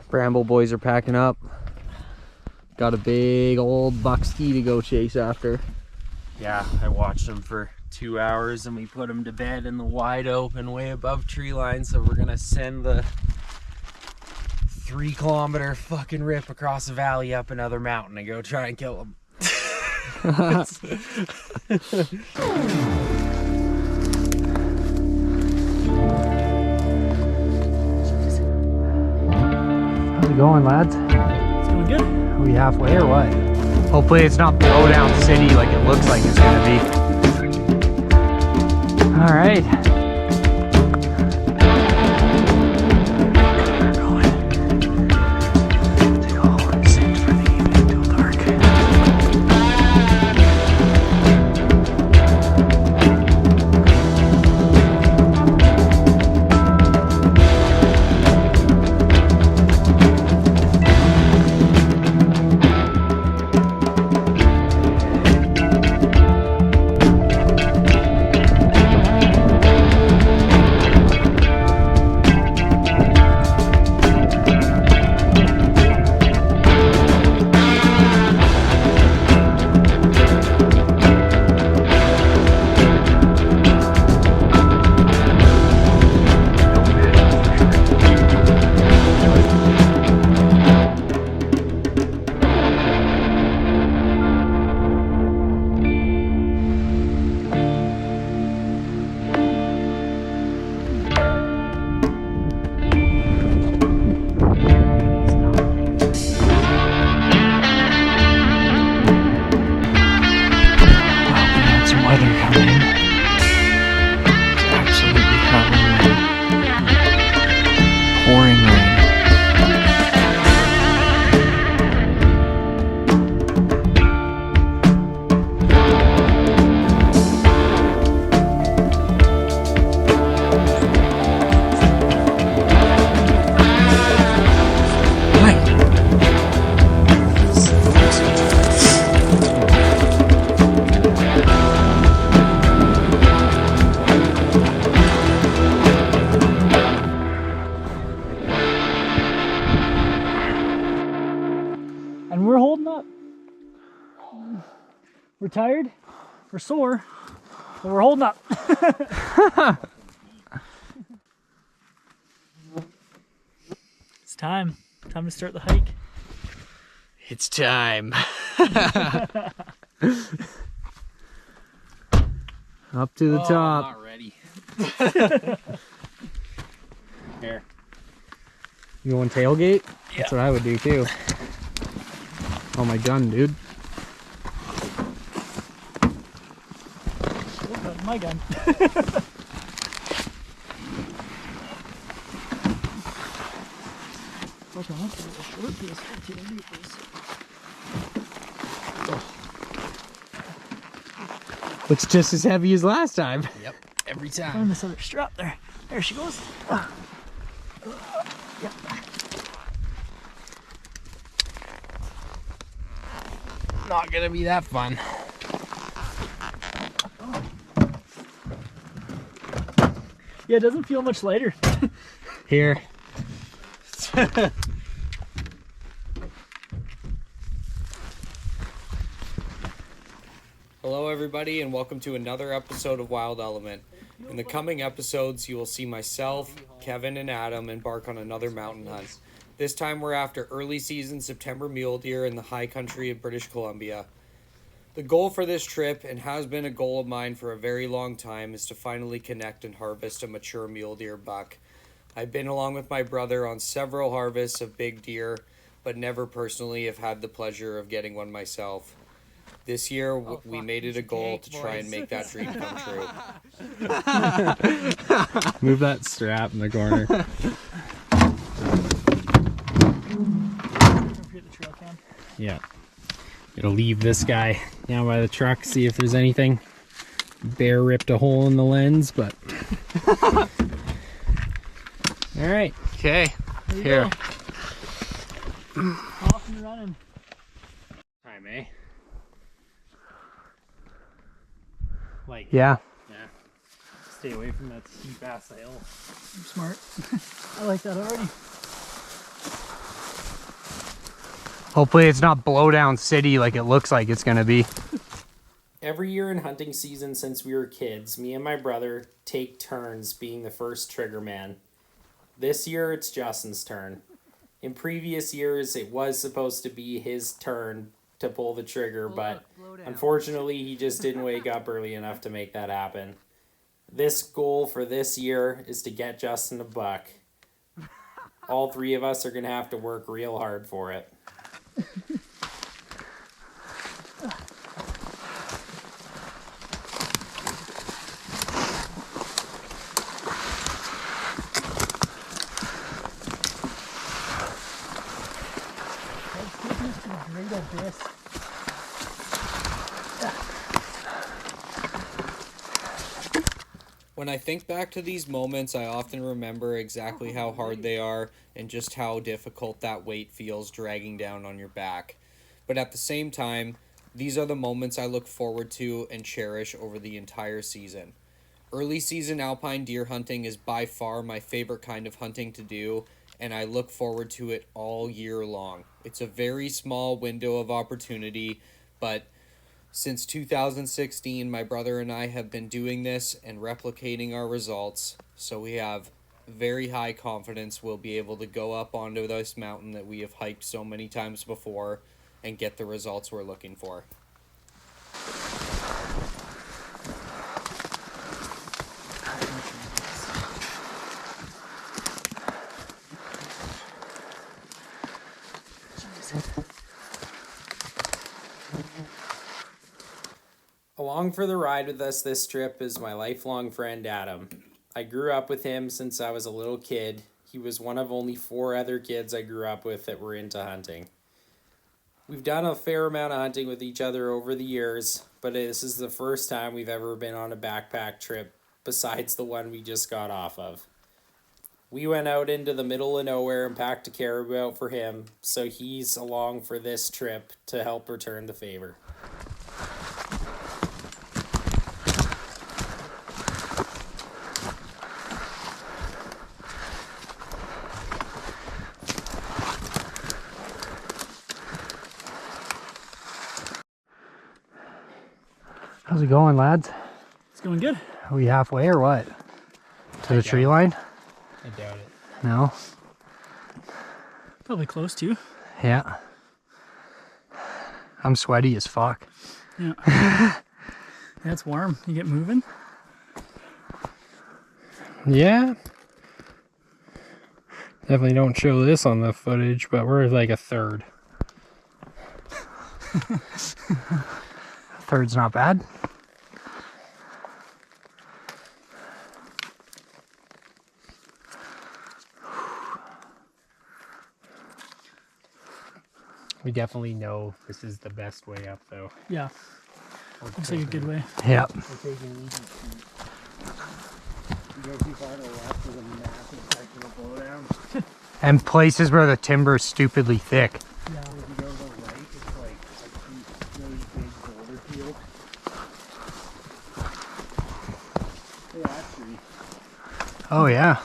Bramble boys are packing up. Got a big old bucksky to go chase after. Yeah, I watched him for 2 hours and we put him to bed in the wide open way above tree line, so we're gonna send the 3-kilometer fucking rip across the valley up another mountain and go try and kill him. How's it going, lads? It's going good. Are we halfway or what? Hopefully it's not blowdown city like it looks like it's gonna be. All right. And we're holding up. We're tired, we're sore, but we're holding up. It's time to start the hike. It's time. Up to the top. I'm not ready. Here. You going tailgate? Yeah. That's what I would do too. Oh, my gun, dude. My gun. Looks just as heavy as last time. Yep, every time. Find this other strap there. There she goes. Yep. Not gonna be that fun. Yeah, it doesn't feel much lighter. Here. Hello everybody and welcome to another episode of Wild Element. In the coming episodes you will see myself, Kevin and Adam embark on another mountain hunt. This time we're after early season September mule deer in the high country of British Columbia. The goal for this trip, and has been a goal of mine for a very long time, is to finally connect and harvest a mature mule deer buck. I've been along with my brother on several harvests of big deer, but never personally have had the pleasure of getting one myself. This year, we made it a goal to try and make that dream come true. Move that strap in the corner. Yeah. It'll leave this guy down by the truck, see if there's anything. Bear ripped a hole in the lens, but... Alright. Okay. Here. Off and running. Time, eh? Like, yeah. Stay away from that steep ass hill. I'm smart. I like that already. Hopefully it's not blowdown city like it looks like it's gonna be. Every year in hunting season since we were kids, me and my brother take turns being the first trigger man. This year it's Justin's turn. In previous years it was supposed to be his turn to pull the trigger, but unfortunately he just didn't wake up early enough to make that happen. This goal for this year is to get Justin a buck. All three of us are going to have to work real hard for it. When I think back to these moments, I often remember exactly how hard they are and just how difficult that weight feels dragging down on your back. But at the same time, these are the moments I look forward to and cherish over the entire season. Early season alpine deer hunting is by far my favorite kind of hunting to do, and I look forward to it all year long. It's a very small window of opportunity, but since 2016, my brother and I have been doing this and replicating our results, so we have very high confidence we'll be able to go up onto this mountain that we have hiked so many times before and get the results we're looking for. Along for the ride with us this trip is my lifelong friend Adam. I grew up with him since I was a little kid. He was one of only 4 other kids I grew up with that were into hunting. We've done a fair amount of hunting with each other over the years, but this is the first time we've ever been on a backpack trip besides the one we just got off of. We went out into the middle of nowhere and packed a caribou out for him, so he's along for this trip to help return the favor. How's it going, lads? It's going good. Are we halfway or what? To the tree line? I doubt it. No? Probably close to. Yeah. I'm sweaty as fuck. Yeah. Yeah, it's warm. You get moving? Yeah. Definitely don't show this on the footage, but we're like a third. Third's not bad. We definitely know this is the best way up, though. Yeah. Looks like a good way. Yep. We're taking it easy. You go too far to the left, there's a massive section of blowdown. And places where the timber's stupidly thick. Yeah. If you go to the right, it's like a really big boulder field. Look at that tree. Oh, yeah.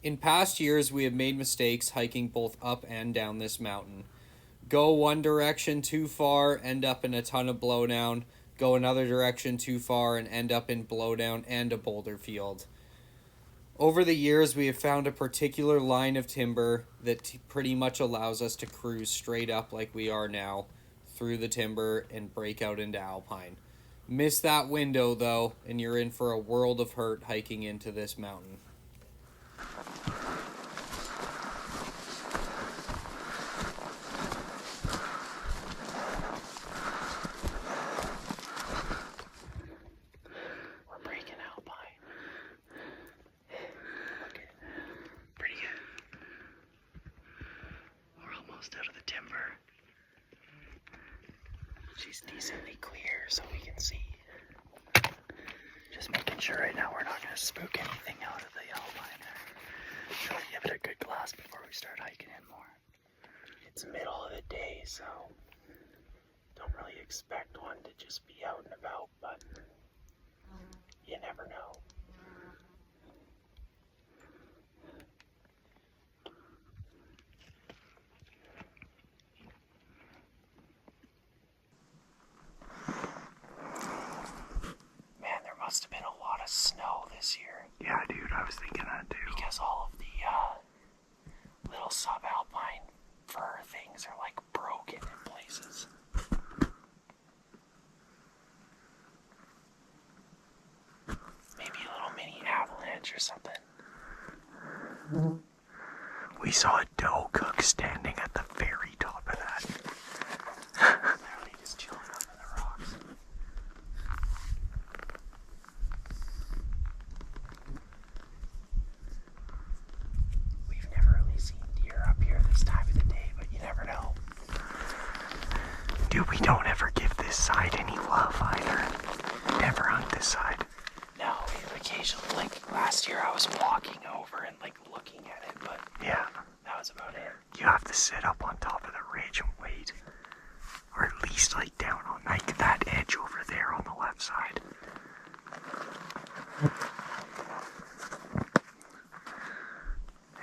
In past years, we have made mistakes hiking both up and down this mountain. Go one direction too far, end up in a ton of blowdown. Go another direction too far and end up in blowdown and a boulder field. Over the years, we have found a particular line of timber that pretty much allows us to cruise straight up like we are now through the timber and break out into Alpine. Miss that window, though, and you're in for a world of hurt hiking into this mountain. We're breaking Alpine. Look at pretty good. We're almost out of the timber. She's decently clear so we can see. Just making sure right now we're not going to spook anything out of the Alpine there. Try to give it a good glass before we start hiking in more. It's middle of the day, so don't really expect one to just be out and about, but you never know. We saw a doe cook standing at the very top of that. Literally just chilling up in the rocks. We've never really seen deer up here this time of the day, but you never know. Dude, we don't ever give this side any love either. Never hunt this side. No, occasionally, like last year I was walking over and like looking at it, but yeah, that was about it. You have to sit up on top of the ridge and wait. Or at least like down on like that edge over there on the left side.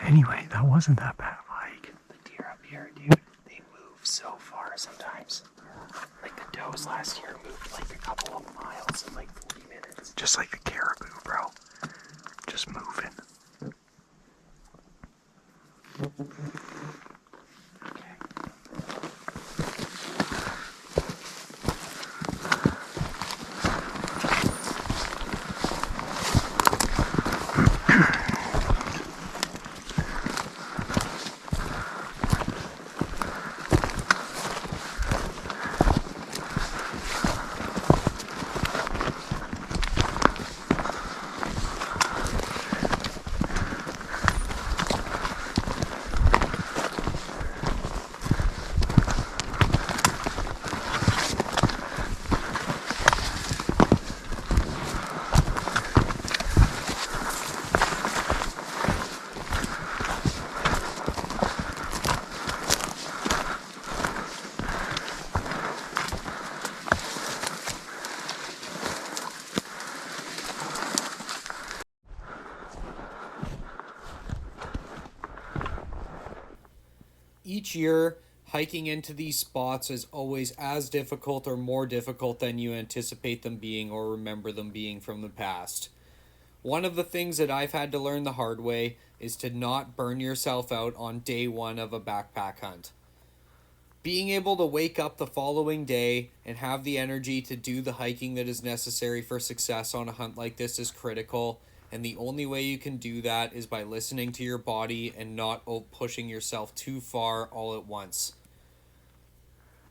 Anyway, that wasn't that bad of a hike. The deer up here, dude, they move so far sometimes. Like the does last year moved like a couple of miles in like 40 minutes. Just like the caribou, bro. Just moving. Each year, hiking into these spots is always as difficult or more difficult than you anticipate them being or remember them being from the past. One of the things that I've had to learn the hard way is to not burn yourself out on day one of a backpack hunt. Being able to wake up the following day and have the energy to do the hiking that is necessary for success on a hunt like this is critical, and the only way you can do that is by listening to your body and not pushing yourself too far all at once.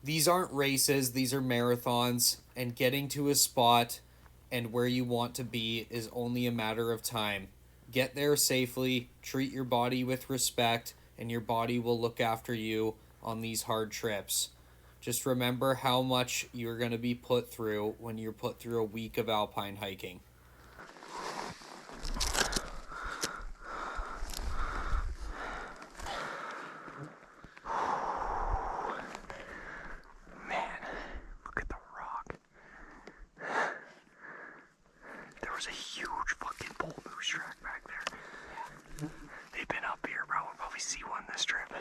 These aren't races, these are marathons, and getting to a spot and where you want to be is only a matter of time. Get there safely, treat your body with respect, and your body will look after you on these hard trips. Just remember how much you're going to be put through when you're put through a week of alpine hiking. There's a huge fucking bull moose track back there. They've been up here, bro. We'll probably see one this trip.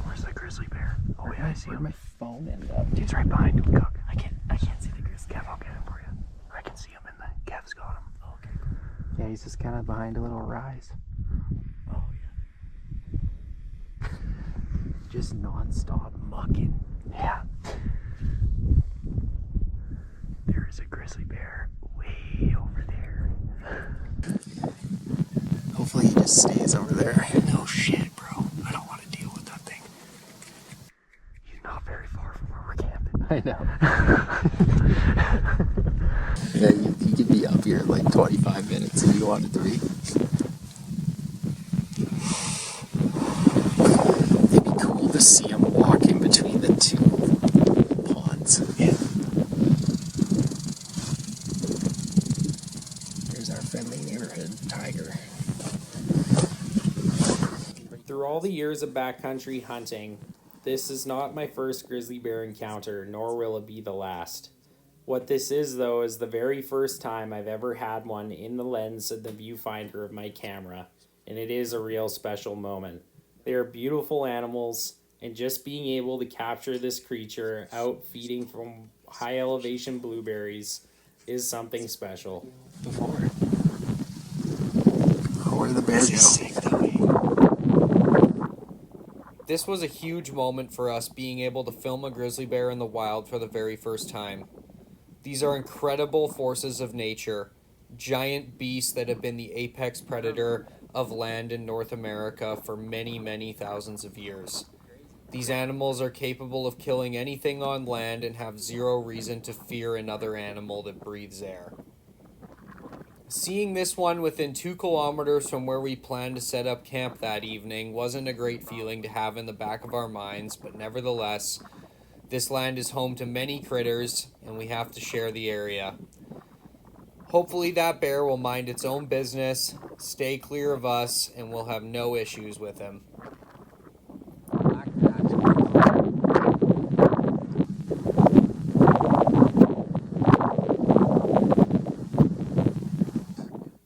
Where's the grizzly bear? Oh yeah, I see him. Where'd my phone end up? He's right behind him, Cook. I can't see the grizzly. Kev, I'll get him for you. I can see him in the... Kev's got him. Oh, okay, cool. Yeah, he's just kind of behind a little rise. Oh, yeah. Just non-stop mucking. Yeah. There is a grizzly bear way over there. Hopefully he just stays over there. No shit, bro. I don't want to deal with that thing. He's not very far from where we're camping. I know. Yeah, you could be up here in like 25 minutes if you wanted to be. It'd be cool to see him walking between the two ponds. Yeah. There's our friendly neighborhood tiger. Through all the years of backcountry hunting, this is not my first grizzly bear encounter, nor will it be the last. What this is, though, is the very first time I've ever had one in the lens of the viewfinder of my camera, and it is a real special moment. They are beautiful animals, and just being able to capture this creature out feeding from high elevation blueberries is something special. Where the bears go. This was a huge moment for us, being able to film a grizzly bear in the wild for the very first time. These are incredible forces of nature, giant beasts that have been the apex predator of land in North America for many, many thousands of years. These animals are capable of killing anything on land and have zero reason to fear another animal that breathes air. Seeing this one within 2 kilometers from where we planned to set up camp that evening wasn't a great feeling to have in the back of our minds, but nevertheless, this land is home to many critters, and we have to share the area. Hopefully that bear will mind its own business, stay clear of us, and we'll have no issues with him.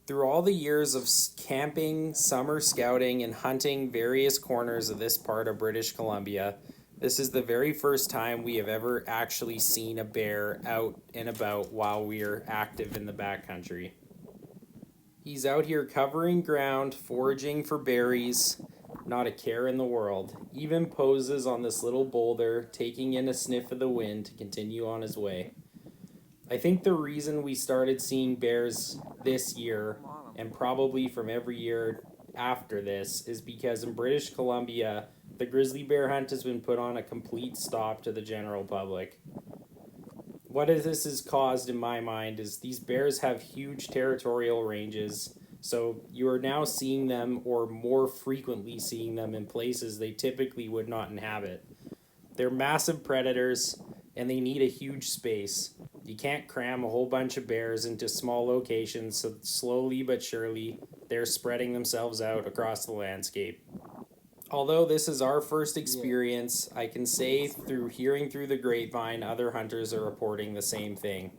Through all the years of camping, summer scouting, and hunting various corners of this part of British Columbia, this is the very first time we have ever actually seen a bear out and about while we are active in the backcountry. He's out here covering ground, foraging for berries, not a care in the world. Even poses on this little boulder, taking in a sniff of the wind to continue on his way. I think the reason we started seeing bears this year, and probably from every year after this, is because in British Columbia, the grizzly bear hunt has been put on a complete stop to the general public. What this has caused in my mind is these bears have huge territorial ranges, so you are now seeing them, or more frequently seeing them, in places they typically would not inhabit. They're massive predators, and they need a huge space. You can't cram a whole bunch of bears into small locations, so slowly but surely they're spreading themselves out across the landscape. Although this is our first experience, I can say through hearing through the grapevine other hunters are reporting the same thing.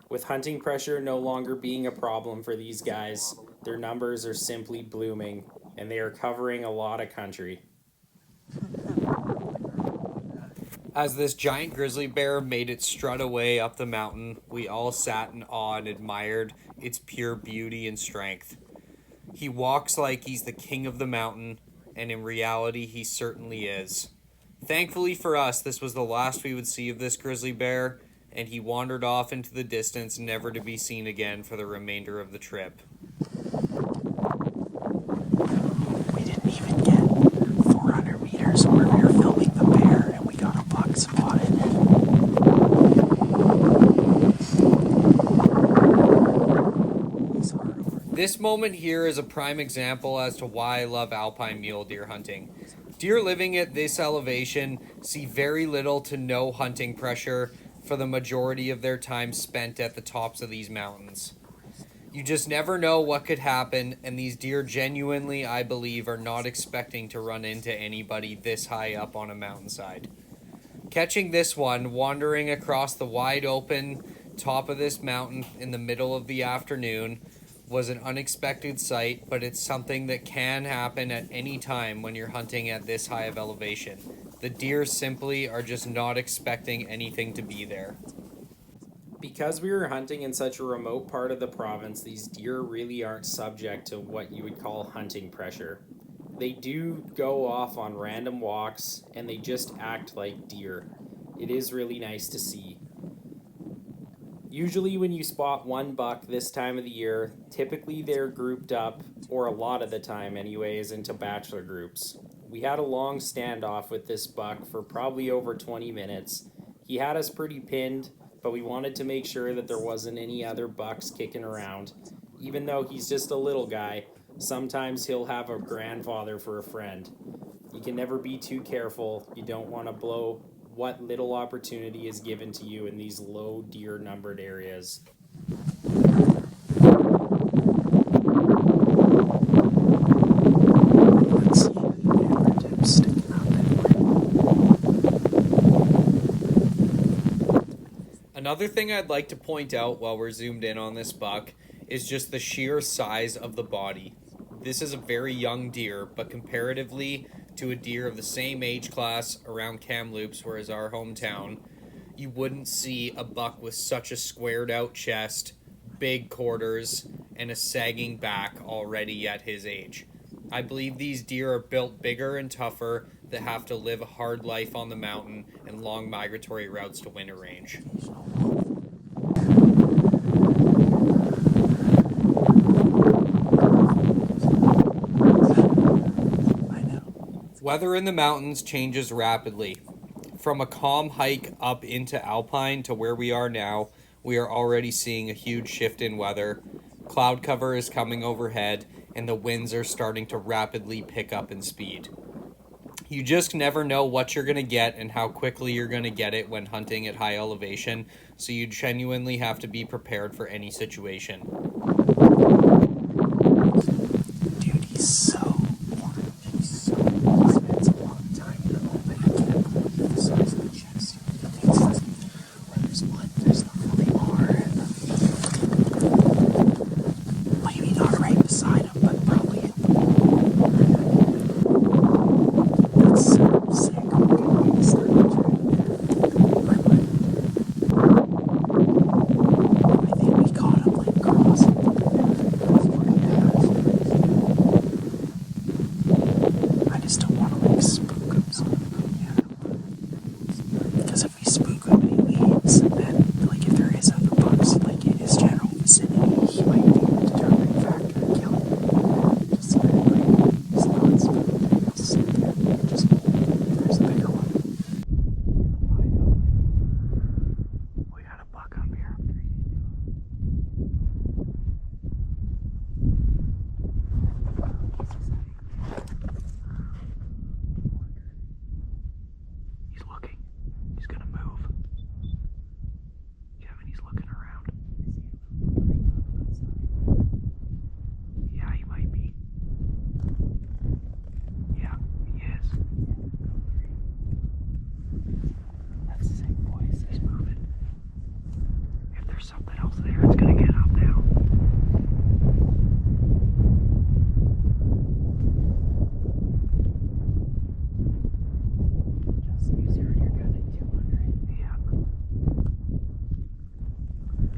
With hunting pressure no longer being a problem for these guys, their numbers are simply blooming, and they are covering a lot of country. As this giant grizzly bear made its strut away up the mountain, we all sat in awe and admired its pure beauty and strength. He walks like he's the king of the mountain, and in reality he certainly is. Thankfully for us, this was the last we would see of this grizzly bear, and he wandered off into the distance, never to be seen again for the remainder of the trip. We didn't even get 400 meters where we were filming the bear and we got a buck spotted. This moment here is a prime example as to why I love alpine mule deer hunting. Deer living at this elevation see very little to no hunting pressure for the majority of their time spent at the tops of these mountains. You just never know what could happen, and these deer genuinely, I believe, are not expecting to run into anybody this high up on a mountainside. Catching this one wandering across the wide open top of this mountain in the middle of the afternoon was an unexpected sight, but it's something that can happen at any time when you're hunting at this high of elevation. The deer simply are just not expecting anything to be there. Because we were hunting in such a remote part of the province, these deer really aren't subject to what you would call hunting pressure. They do go off on random walks, and they just act like deer. It is really nice to see. Usually when you spot one buck this time of the year, typically they're grouped up, or a lot of the time anyways, into bachelor groups. We had a long standoff with this buck for probably over 20 minutes. He had us pretty pinned, but we wanted to make sure that there wasn't any other bucks kicking around. Even though he's just a little guy, sometimes he'll have a grandfather for a friend. You can never be too careful. You don't want to blow what little opportunity is given to you in these low deer numbered areas. Let's see the antler tips sticking out there. Another thing I'd like to point out while we're zoomed in on this buck is just the sheer size of the body. This is a very young deer, but comparatively to a deer of the same age class around Kamloops, whereas our hometown, you wouldn't see a buck with such a squared out chest, big quarters, and a sagging back already at his age. I believe these deer are built bigger and tougher that have to live a hard life on the mountain and long migratory routes to winter range. Weather in the mountains changes rapidly. From a calm hike up into Alpine to where we are now, we are already seeing a huge shift in weather. Cloud cover is coming overhead, and the winds are starting to rapidly pick up in speed. You just never know what you're going to get and how quickly you're going to get it when hunting at high elevation, so you genuinely have to be prepared for any situation. Dude, he's so orange. He's so orange. It's a long time in the open. I can't believe the size of the chest. Where there's one, there's not really more. Maybe not right beside him, but probably in the That's so sick. Okay, we start I think we caught him like crossing. I just don't want to like spook him, so because if we spook him and he leaves, then like if there is other bucks like in his general vicinity, he might be a determining factor in killing him. Just so everybody is not spooked, he'll sit there and just there's a bigger one. We got a buck up here. He's looking. He's gonna move. Kevin, he's looking around. Yeah, he might be. Yeah, he is. That's sick, boys. He's moving. If there's something else there, it's gonna get up now. Just use your gun at 200. Yeah.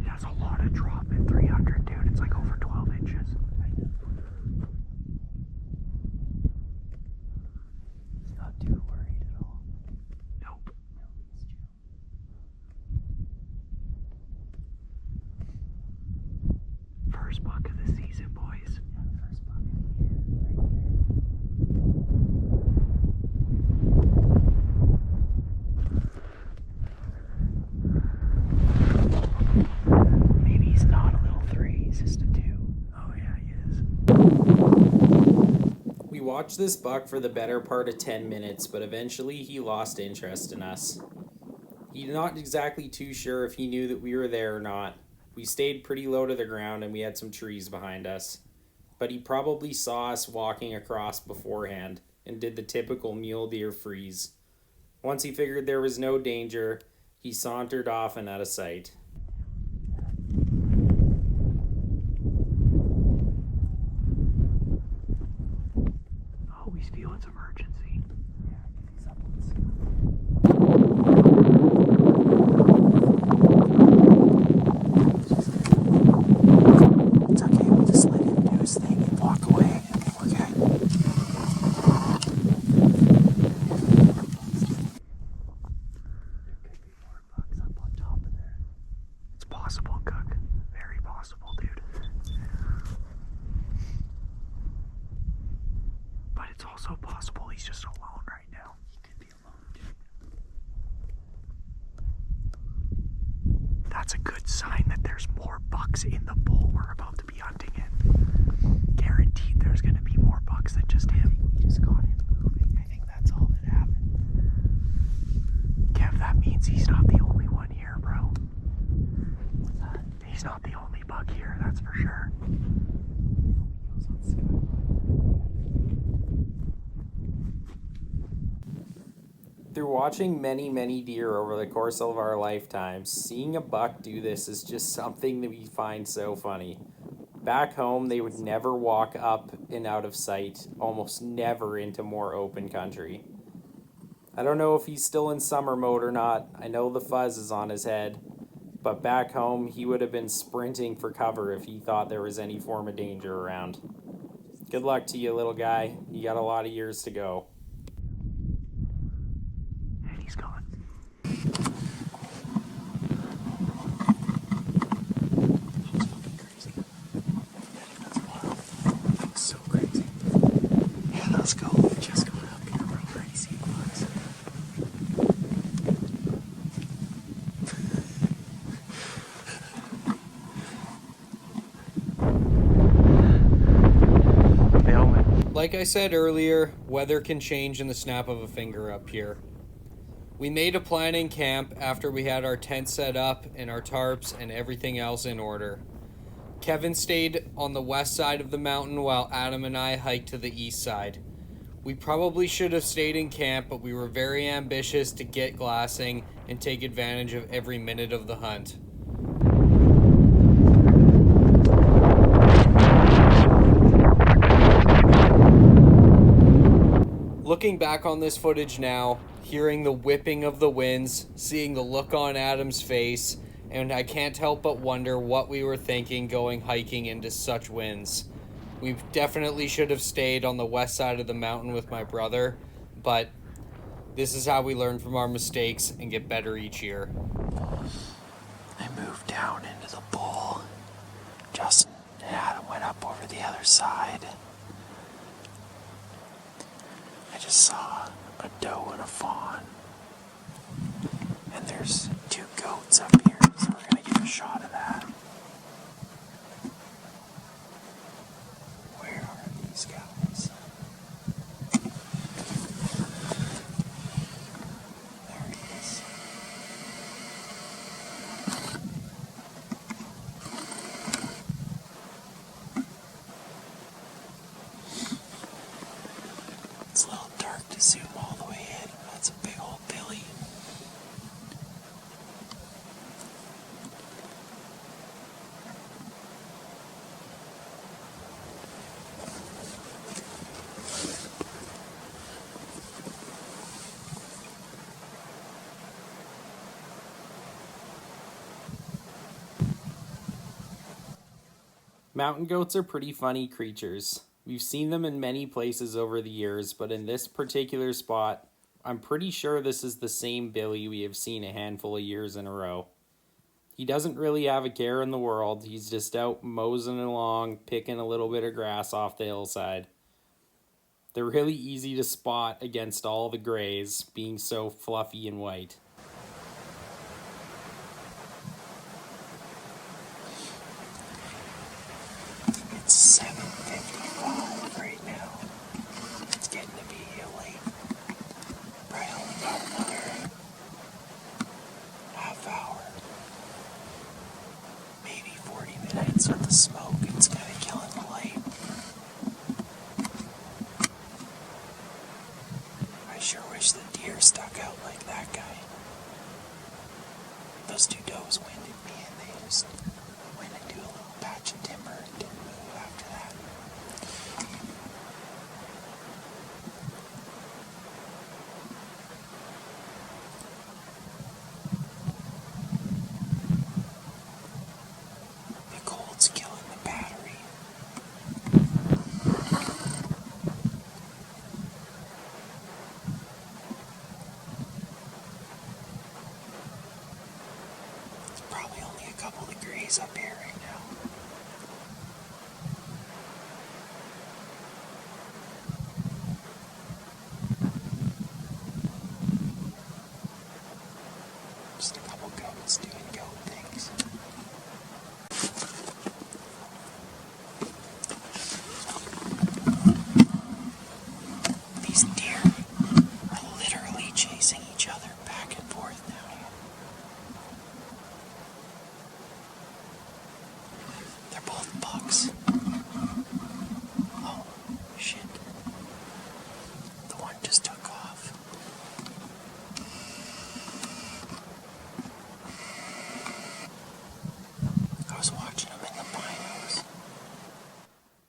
That's a lot of drop at 300, dude. It's like over 12 inches. He's not too worried at all. Nope. No, he's chill. First buck of the season, boys. Yeah, the first buck of the year, Maybe he's not a little 3, he's just a 2. Oh yeah, he is. We watched this buck for the better part of 10 minutes, but eventually he lost interest in us. He's not exactly too sure if he knew that we were there or not. We stayed pretty low to the ground and we had some trees behind us. But he probably saw us walking across beforehand and did the typical mule deer freeze. Once he figured there was no danger, he sauntered off and out of sight. Oh, he's feeling some urgency. Yeah, he's up on the It's okay, we'll just let him do his thing and walk away and we're good. There could be more bugs up on top of there. It's possible, Cook. Very possible, dude. But it's also possible he's just alone right now. He could be alone, dude. That's a good sign that there's more bucks in the bowl we're about to be hunting in. Guaranteed there's going to be more bucks than just him. We just got him moving. I think that's all that happened. Kev, that means he's not the only one here, bro. What's that? He's not the only buck here, that's for sure. Through watching many deer over the course of our lifetimes, seeing a buck do this is just something that we find so funny. Back home, they would never walk up and out of sight, almost never into more open country. I don't know if he's still in summer mode or not. I know the fuzz is on his head, but back home, he would have been sprinting for cover if he thought there was any form of danger around. Good luck to you, little guy. You got a lot of years to go. And he's gone. So crazy. Yeah, let's go. We just got up here, bro. Like I said earlier, weather can change in the snap of a finger up here. We made a plan in camp after we had our tent set up and our tarps and everything else in order. Kevin stayed on the west side of the mountain while Adam and I hiked to the east side. We probably should have stayed in camp, but we were very ambitious to get glassing and take advantage of every minute of the hunt. Looking back on this footage now, hearing the whipping of the winds, seeing the look on Adam's face, and I can't help but wonder what we were thinking going hiking into such winds. We definitely should have stayed on the west side of the mountain with my brother, but this is how we learn from our mistakes and get better each year. I moved down into the bowl. Justin and Adam went up over the other side. I just saw a doe and a fawn. And there's 2 goats up here, so we're going to get a shot of that. Where are these guys? There he is. It's a little dark to zoom all the way in. That's a big old Billy. Mountain goats are pretty funny creatures. We've seen them in many places over the years, but in this particular spot, I'm pretty sure this is the same Billy we have seen a handful of years in a row. He doesn't really have a care in the world. He's just out moseying along, picking a little bit of grass off the hillside. They're really easy to spot against all the grays, being so fluffy and white. It's 7:55 right now. It's getting to be late. Probably only got another half hour, maybe 40 minutes with the smoke. It's kind of killing the light. I sure wish the deer stuck out like that guy. Those 2 does winded me and they just went into a little patch of timber and didn't move after that. The cold's killing the battery. It's probably only a couple degrees up here right now. Just a couple goats doing goat things. These deer are literally chasing each other back and forth now. They're both bucks. Oh, shit. The one just took off. I was watching them in the binos.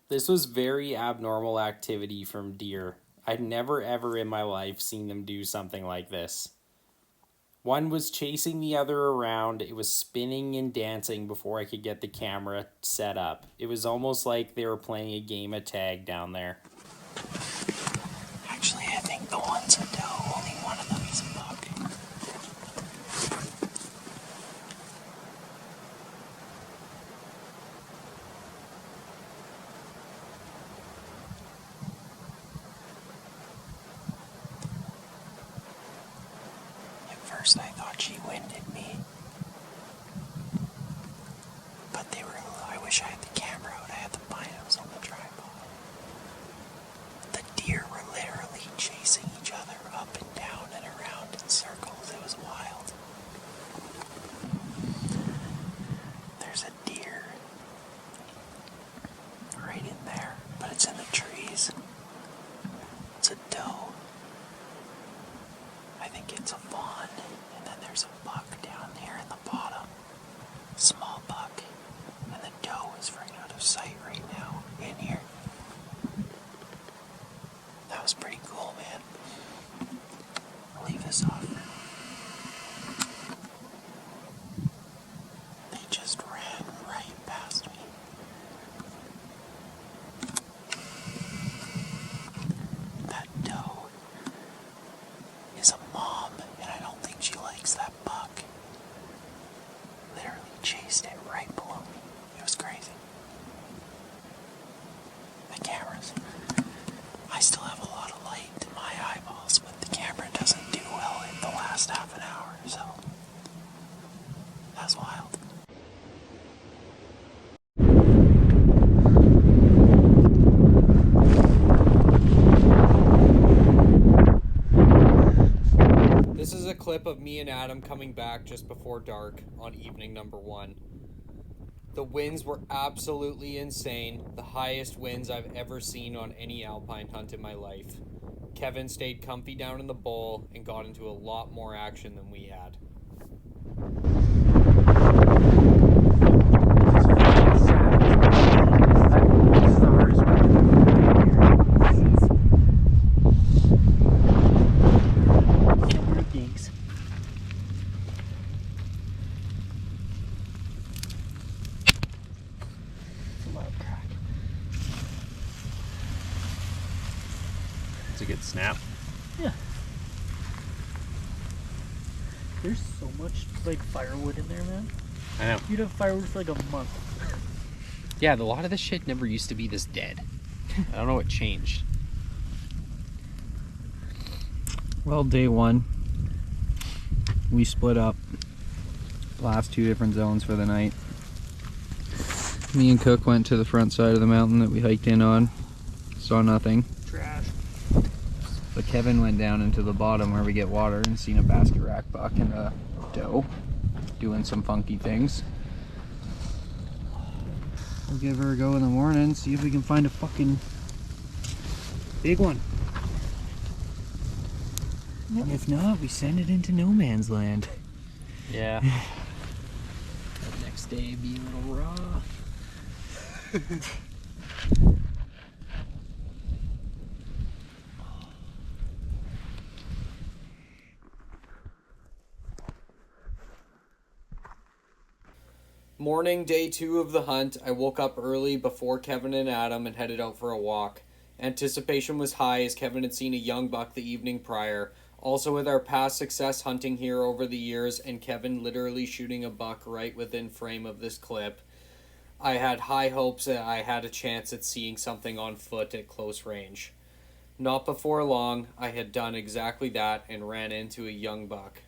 This was very abnormal activity from deer. I'd never ever in my life seen them do something like this. One was chasing the other around. It was spinning and dancing before I could get the camera set up. It was almost like they were playing a game of tag down there. Actually, I think the one's a doe. Only one of them is a buck. At first, I thought she winded me. But they were. I wish I had the camera out. I had the binos on the tripod. The chased it right below me. It was crazy. The cameras. I still have a lot of light in my eyeballs, but the camera doesn't do well in the last half an hour, so that's wild. This is a clip of me and Adam coming back just before dark on evening number 1. The winds were absolutely insane, the highest winds I've ever seen on any alpine hunt in my life. Kevin stayed comfy down in the bowl and got into a lot more action than we had. It's a good snap. Yeah. There's so much like firewood in there, man. I know. You'd have firewood for like a month. Yeah, a lot of this shit never used to be this dead. I don't know what changed. Well, day 1, we split up. Last 2 different zones for the night. Me and Cook went to the front side of the mountain that we hiked in on. Saw nothing. Trash. But Kevin went down into the bottom where we get water and seen a basket rack buck and a doe doing some funky things. We'll give her a go in the morning, see if we can find a fucking big one. And if not, we send it into no man's land. Yeah. The next day be a little raw. Morning, day 2 of the hunt, I woke up early before Kevin and Adam and headed out for a walk. Anticipation was high as Kevin had seen a young buck the evening prior. Also, with our past success hunting here over the years and Kevin literally shooting a buck right within frame of this clip, I had high hopes that I had a chance at seeing something on foot at close range. Not before long, I had done exactly that and ran into a young buck.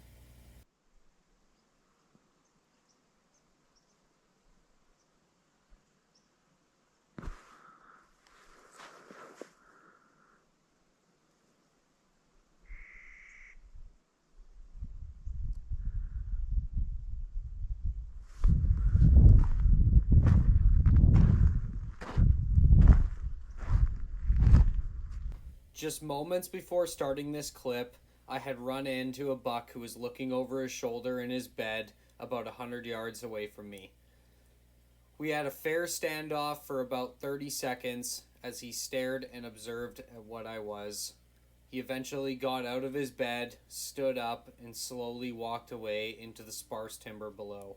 Just moments before starting this clip, I had run into a buck who was looking over his shoulder in his bed about 100 yards away from me. We had a fair standoff for about 30 seconds as he stared and observed at what I was. He eventually got out of his bed, stood up, and slowly walked away into the sparse timber below.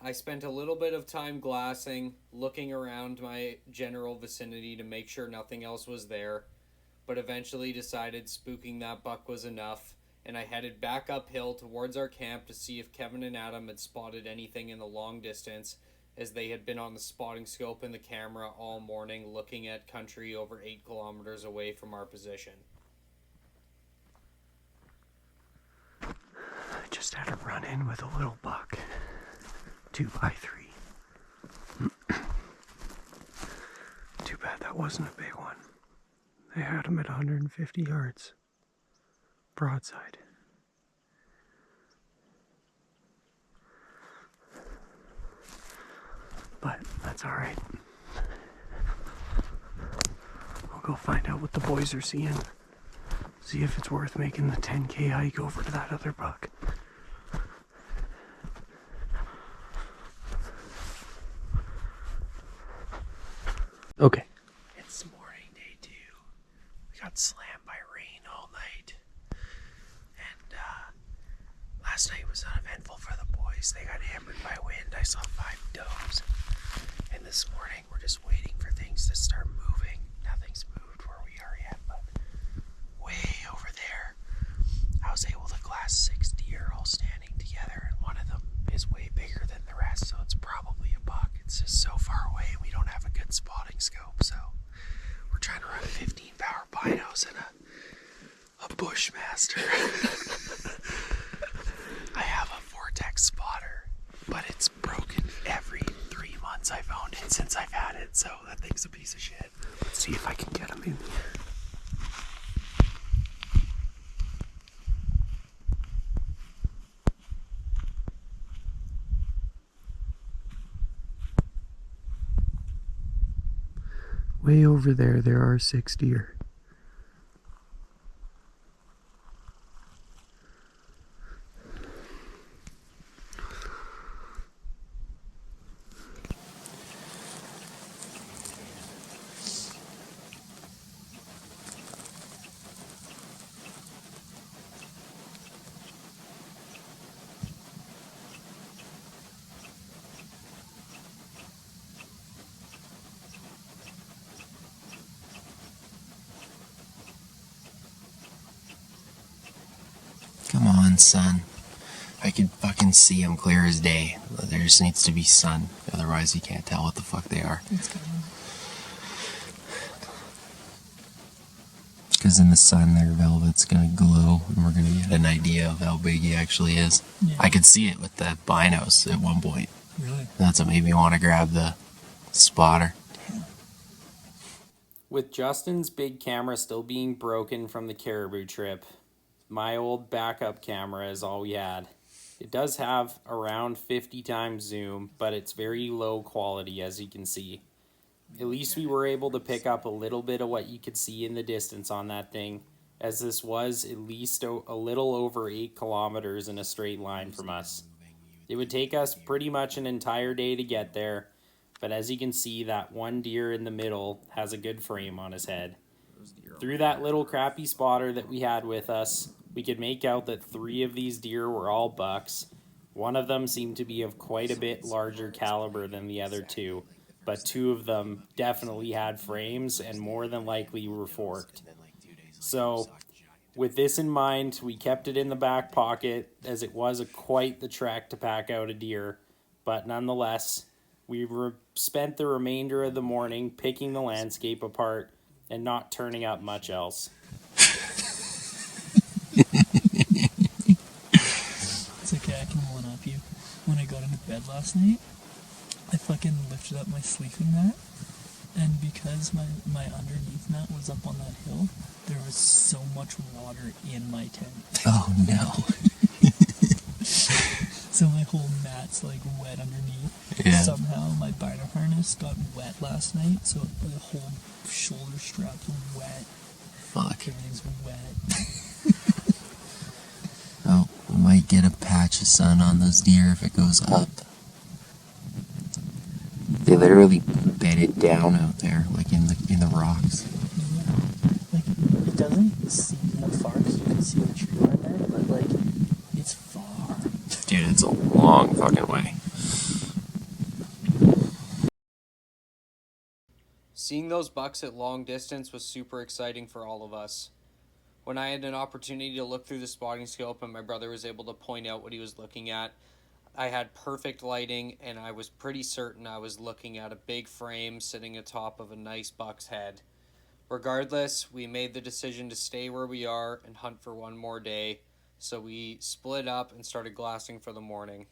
I spent a little bit of time glassing, looking around my general vicinity to make sure nothing else was there, but eventually decided spooking that buck was enough, and I headed back uphill towards our camp to see if Kevin and Adam had spotted anything in the long distance, as they had been on the spotting scope and the camera all morning looking at country over 8 kilometers away from our position. I just had a run-in with a little buck. 2x3. Too bad that wasn't a big one. They had him at 150 yards. Broadside. But that's alright. I'll go find out what the boys are seeing. See if it's worth making the 10K hike over to that other buck. Okay. It's morning, day 2. We got slammed by rain all night. And last night was uneventful for the boys. They got hammered by wind. I saw 5 does. And this morning we're just waiting for things to start moving. Nothing's moved where we are yet, but way over there, I was able to glass 6 deer all standing together, and one of them is way bigger disaster. I have a vortex spotter, but it's broken every 3 months I've owned it since I've had it, so that thing's a piece of shit. Let's see if I can get him in here. Way over there are 6 deer. Come on, son. I can fucking see them clear as day. There just needs to be sun. Otherwise, you can't tell what the fuck they are. Because in the sun, their velvet's gonna glow, and we're gonna get an idea of how big he actually is. Yeah. I could see it with the binos at one point. Really? That's what made me want to grab the spotter. With Justin's big camera still being broken from the caribou trip, my old backup camera is all we had. It does have around 50 times zoom, but it's very low quality, as you can see. At least we were able to pick up a little bit of what you could see in the distance on that thing, as this was at least a little over 8 kilometers in a straight line from us. It would take us pretty much an entire day to get there, but as you can see, that one deer in the middle has a good frame on his head. Through that little crappy spotter that we had with us, we could make out that 3 of these deer were all bucks. One of them seemed to be of quite a bit larger caliber than the other 2, but 2 of them definitely had frames and more than likely were forked. So, with this in mind, we kept it in the back pocket, as it was quite the trek to pack out a deer, but nonetheless, we spent the remainder of the morning picking the landscape apart and not turning up much else. It's okay, I can one-up you. When I got into bed last night, I fucking lifted up my sleeping mat, and because my underneath mat was up on that hill, there was so much water in my tent. Oh no. So my whole mat's like wet underneath. Yeah. Somehow my biner harness got wet last night, so the whole shoulder strap was wet. Fuck. Everything's wet. Oh, we might get a patch of sun on those deer if it goes up. They literally bed it down out there, like in the rocks. Yeah. Like, it doesn't seem that far because you can see the tree line there, but like, it's far. Dude, it's a long fucking way. Seeing those bucks at long distance was super exciting for all of us. When I had an opportunity to look through the spotting scope and my brother was able to point out what he was looking at, I had perfect lighting and I was pretty certain I was looking at a big frame sitting atop of a nice buck's head. Regardless, we made the decision to stay where we are and hunt for one more day, so we split up and started glassing for the morning.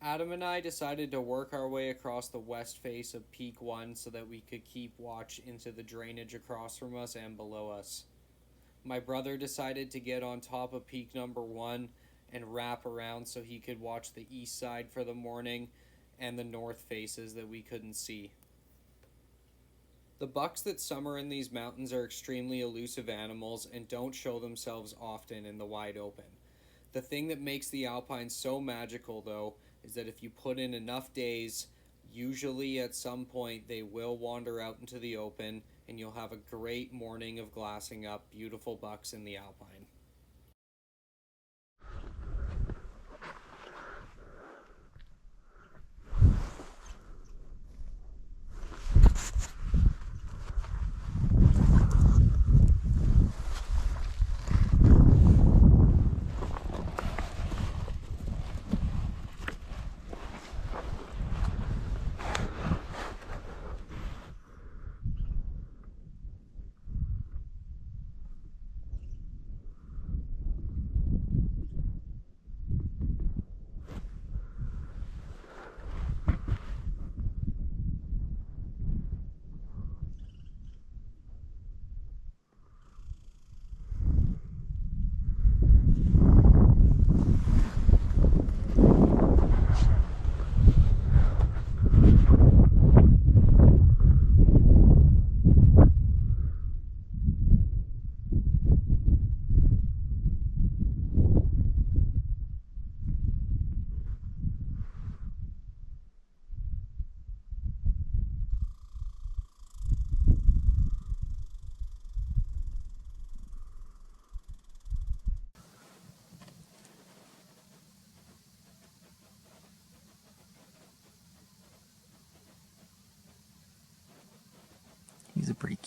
Adam and I decided to work our way across the west face of Peak 1 so that we could keep watch into the drainage across from us and below us. My brother decided to get on top of Peak number 1 and wrap around so he could watch the east side for the morning and the north faces that we couldn't see. The bucks that summer in these mountains are extremely elusive animals and don't show themselves often in the wide open. The thing that makes the Alpine so magical, though, is that if you put in enough days, usually at some point they will wander out into the open and you'll have a great morning of glassing up beautiful bucks in the Alpine.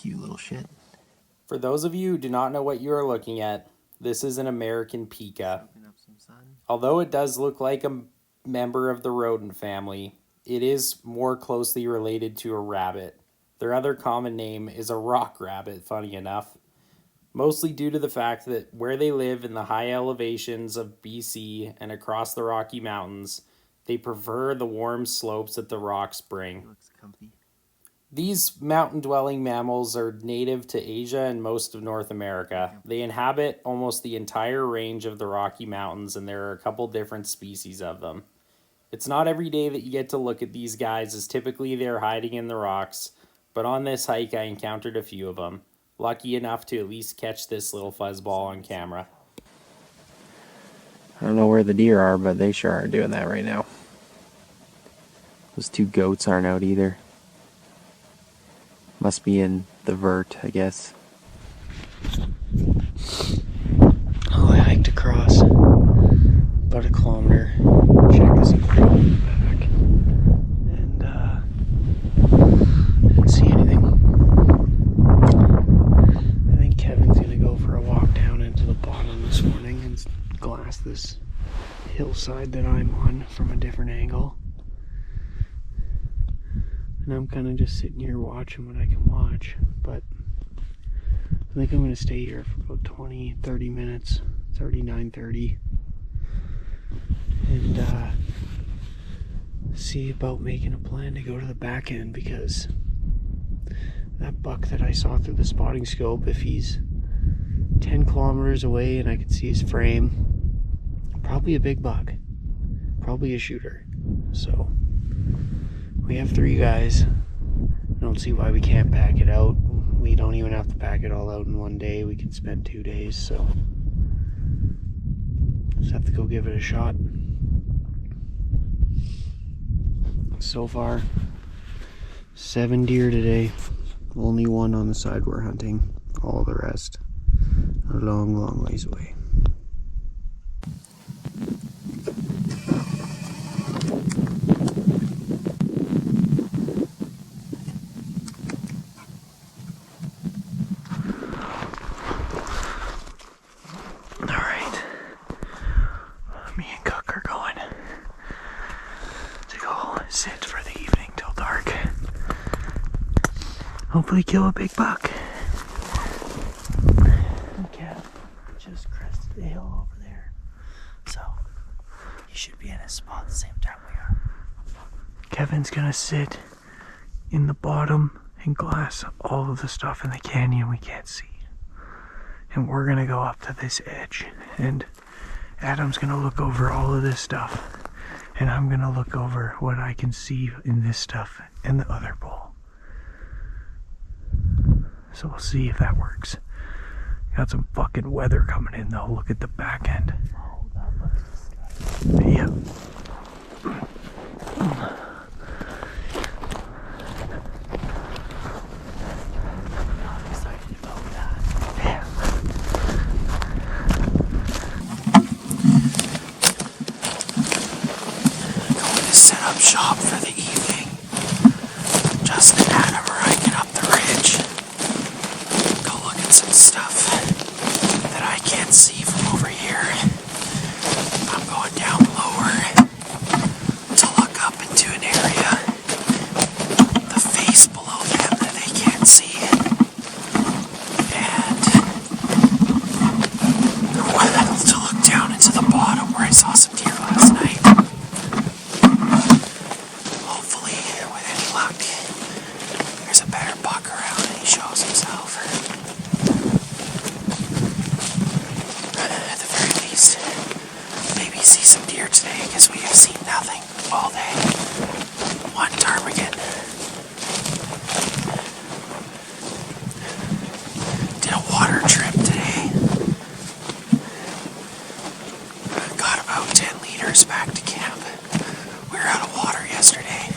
Cute little shit. For those of you who do not know what you are looking at, this is an American pika. Although it does look like a member of the rodent family, it is more closely related to a rabbit. Their other common name is a rock rabbit, funny enough. Mostly due to the fact that where they live in the high elevations of BC and across the Rocky Mountains, they prefer the warm slopes that the rocks bring. Looks comfy. These mountain-dwelling mammals are native to Asia and most of North America. They inhabit almost the entire range of the Rocky Mountains, and there are a couple different species of them. It's not every day that you get to look at these guys, as typically they're hiding in the rocks, but on this hike I encountered a few of them. Lucky enough to at least catch this little fuzzball on camera. I don't know where the deer are, but they sure are doing that right now. Those two goats aren't out either. Must be in the vert, I guess. Oh, I hiked across about a kilometer. Check this out back. And didn't see anything. I think Kevin's gonna go for a walk down into the bottom this morning and glass this hillside that I'm on from a different angle. And I'm kind of just sitting here watching what I can watch, but I think I'm going to stay here for about 20-30 minutes. It's already 9:30, and see about making a plan to go to the back end, because that buck that I saw through the spotting scope, if he's 10 kilometers away and I can see his frame, probably a big buck, probably a shooter. So we have 3 guys. I don't see why we can't pack it out. We don't even have to pack it all out in one day. We can spend 2 days, so just have to go give it a shot. So far, 7 deer today. Only 1 on the side we're hunting. All the rest are a long, long ways away. Sit for the evening till dark. Hopefully kill a big buck. Kev just crested the hill over there, so he should be in his spot at the same time we are. Kevin's gonna sit in the bottom and glass all of the stuff in the canyon we can't see, and we're gonna go up to this edge, and Adam's gonna look over all of this stuff. And I'm gonna look over what I can see in this stuff and the other bowl. So we'll see if that works. Got some fucking weather coming in though. Look at the back end. Oh, that looks disgusting. Yep. I'm excited about that. Yeah. Set up shop for the evening. Justin and Adam are hiking up the ridge. Go look at some stuff that I can't see from over here. I'm going down lower to look up into an area, the face below them that they can't see. And to look down into the bottom where I saw some deer last night. There's a better buck around and he shows himself. At the very least, maybe see some deer today, because we have seen nothing all day. One ptarmigan. Did a water trip today. Got about 10 liters back to camp. We were out of water yesterday.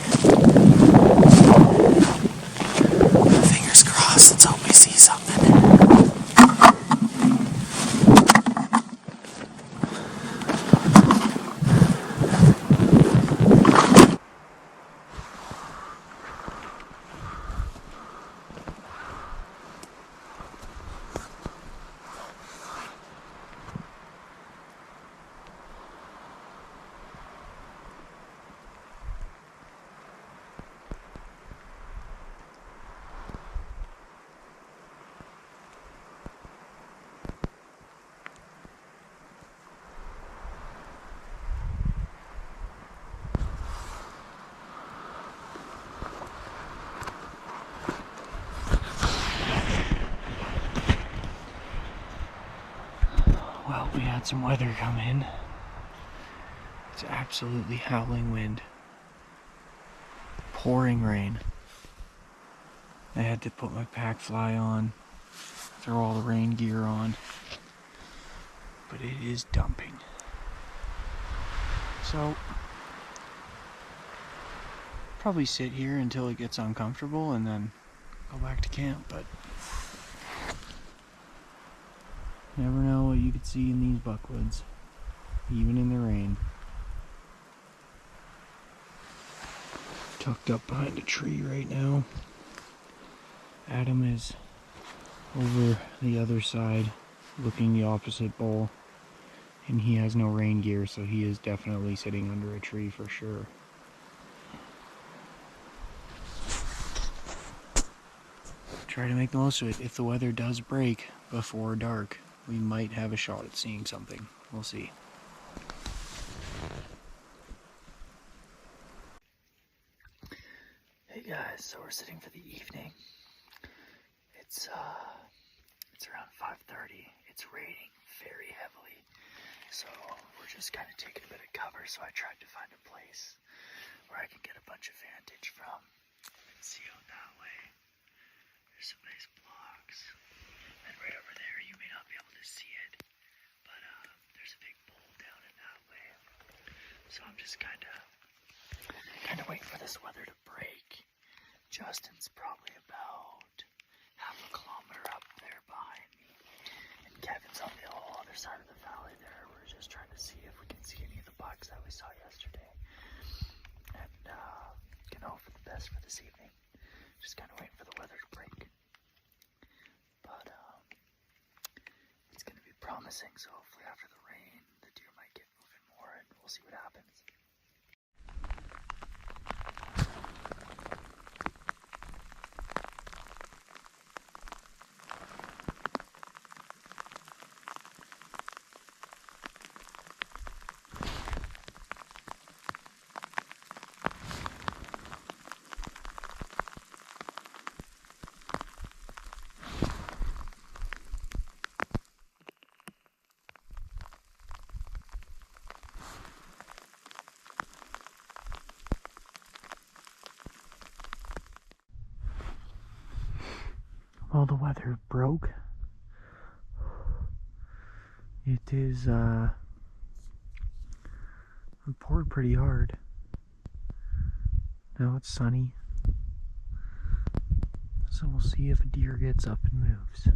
had some weather come in. It's absolutely howling wind. Pouring rain. I had to put my pack fly on, throw all the rain gear on, but it is dumping. So, probably sit here until it gets uncomfortable and then go back to camp, but you never know what you could see in these buckwoods, even in the rain. Tucked up behind a tree right now. Adam is over the other side, looking the opposite bowl, and he has no rain gear, so he is definitely sitting under a tree for sure. Try to make the most of it. If the weather does break before dark, we might have a shot at seeing something. We'll see. Hey guys, so we're sitting for the evening. It's around 5:30. It's raining very heavily, so we're just kind of taking a bit of cover. So I tried to find a place where I can get a bunch of vantage from. You can see out that way. There's some nice blocks, and right over there you may not be able to see it, but there's a big bowl down in that way. So I'm just kind of waiting for this weather to break. Justin's probably about half a kilometer up there behind me, and Kevin's on the whole other side of the valley there. We're just trying to see if we can see any of the bucks that we saw yesterday, and hope for the best for this evening. Just kind of waiting for the weather to break, but it's going to be promising. So hopefully after the rain, the deer might get moving more, and we'll see what happens. Well, the weather broke. It is, it poured pretty hard. Now it's sunny. So we'll see if a deer gets up and moves.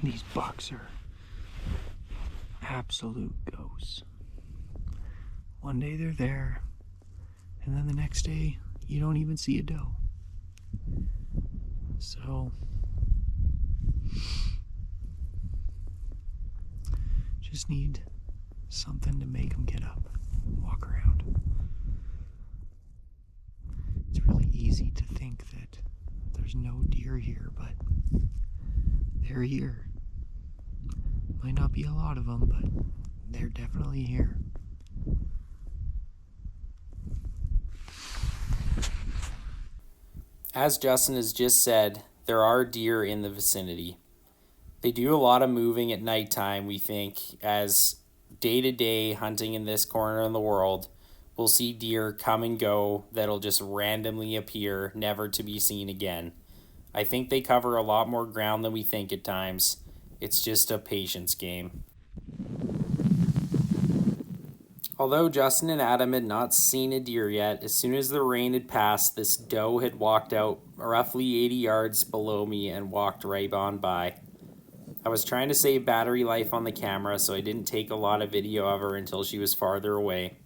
These bucks are absolute ghosts. One day they're there, and then the next day you don't even see a doe. So just need something to make them get up and walk around. It's really easy to think that there's no deer here, but they're here. Might not be a lot of them, but they're definitely here. As Justin has just said, there are deer in the vicinity. They do a lot of moving at nighttime, we think, as day-to-day hunting in this corner of the world, we'll see deer come and go that'll just randomly appear, never to be seen again. I think they cover a lot more ground than we think at times. It's just a patience game. Although Justin and Adam had not seen a deer yet, as soon as the rain had passed, this doe had walked out roughly 80 yards below me and walked right on by. I was trying to save battery life on the camera, so I didn't take a lot of video of her until she was farther away.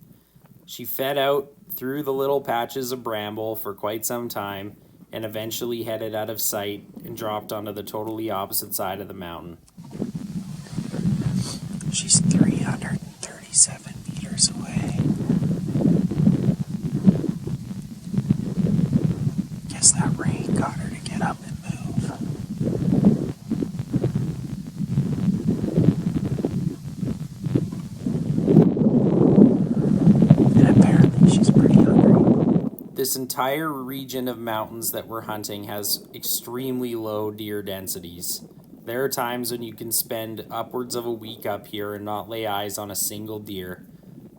She fed out through the little patches of bramble for quite some time, and eventually headed out of sight and dropped onto the totally opposite side of the mountain. She's 337 meters away. Guess that rain got her to get up and move. This entire region of mountains that we're hunting has extremely low deer densities. There are times when you can spend upwards of a week up here and not lay eyes on a single deer.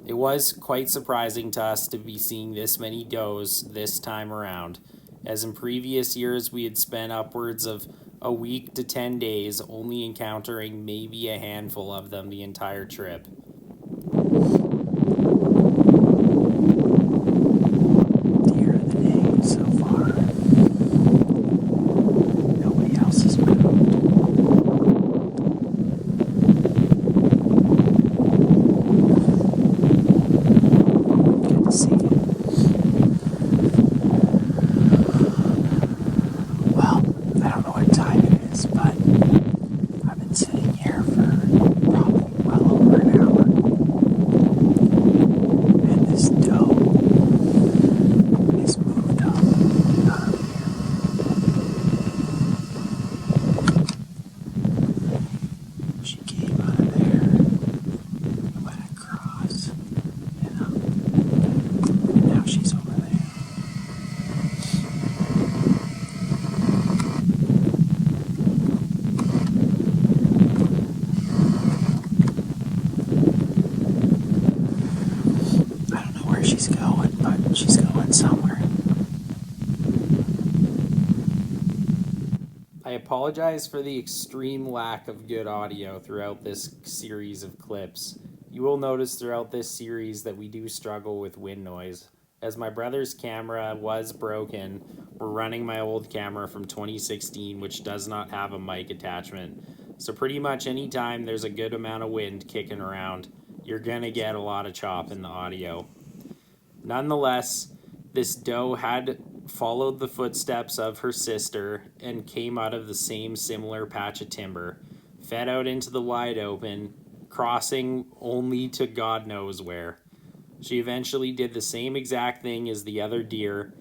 It was quite surprising to us to be seeing this many does this time around, as in previous years we had spent upwards of a week to 10 days only encountering maybe a handful of them the entire trip. Deer of the day so far. Nobody else has moved. Good to see you. Well, I don't know what time it is, but I've been sitting here for probably well over an hour. And this doe is moved up out of here. She came out of there and went across and up. And now she's over there. I don't know where she's going, but she's going somewhere. I apologize for the extreme lack of good audio throughout this series of clips. You will notice throughout this series that we do struggle with wind noise. As my brother's camera was broken, we're running my old camera from 2016, which does not have a mic attachment. So pretty much anytime there's a good amount of wind kicking around, you're gonna get a lot of chop in the audio. Nonetheless, this doe had followed the footsteps of her sister and came out of the same similar patch of timber, fed out into the wide open, crossing only to God knows where. She eventually did the same exact thing as the other deer,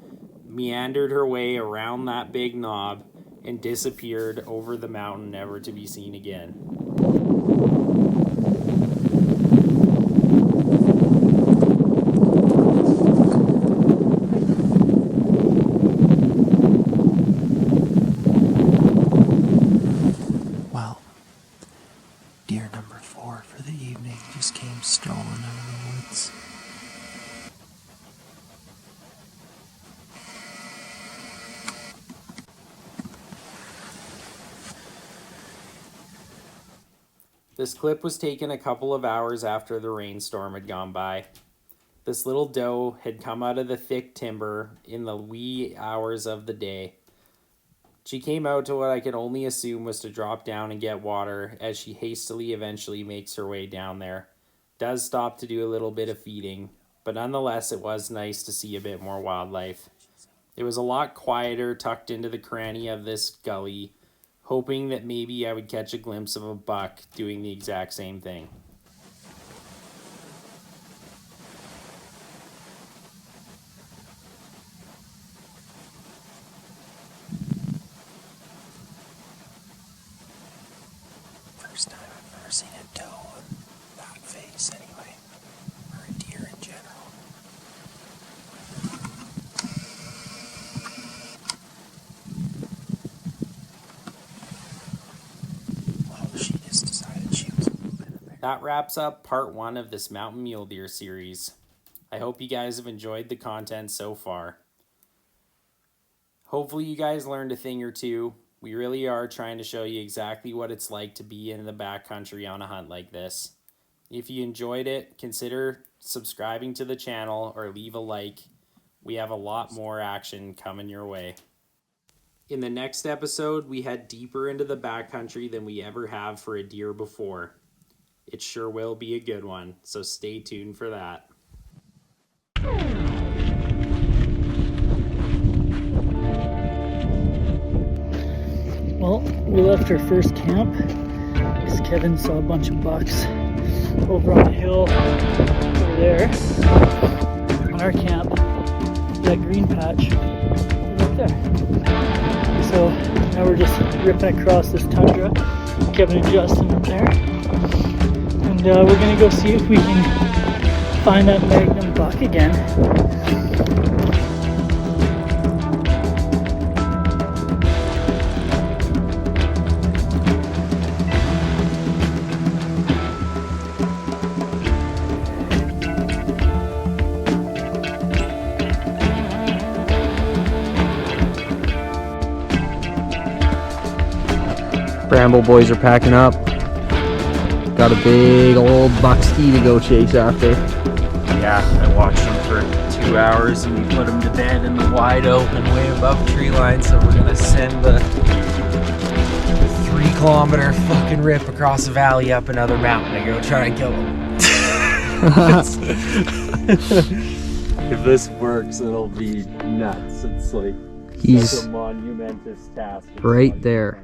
meandered her way around that big knob, and disappeared over the mountain, never to be seen again. Well, deer number 4 for the evening just came strolling out of the woods. This clip was taken a couple of hours after the rainstorm had gone by. This little doe had come out of the thick timber in the wee hours of the day. She came out to what I could only assume was to drop down and get water, as she hastily eventually makes her way down there. Does stop to do a little bit of feeding, but nonetheless it was nice to see a bit more wildlife. It was a lot quieter tucked into the cranny of this gully, hoping that maybe I would catch a glimpse of a buck doing the exact same thing. First time I've ever seen a doe with that face anyway, or a deer in general. Well, she just decided she was moving a bit. That wraps up part 1 of this mountain mule deer series. I hope you guys have enjoyed the content so far. Hopefully you guys learned a thing or two. We really are trying to show you exactly what it's like to be in the backcountry on a hunt like this. If you enjoyed it, consider subscribing to the channel or leave a like. We have a lot more action coming your way. In the next episode, we head deeper into the backcountry than we ever have for a deer before. It sure will be a good one, so stay tuned for that. Well, we left our first camp because Kevin saw a bunch of bucks over on the hill over there. On our camp, that green patch right there. So now we're just ripping across this tundra. Kevin and Justin up there. And we're going to go see if we can find that magnum buck again. Bramble boys are packing up. Got a big old bucksky to go chase after. Yeah, I watched them for 2 hours and we put them to bed in the wide open way above tree line, so we're gonna send the 3-kilometer fucking rip across the valley up another mountain to go try and kill them. If this works, it'll be nuts. It's like He's such a monumentous task. right there.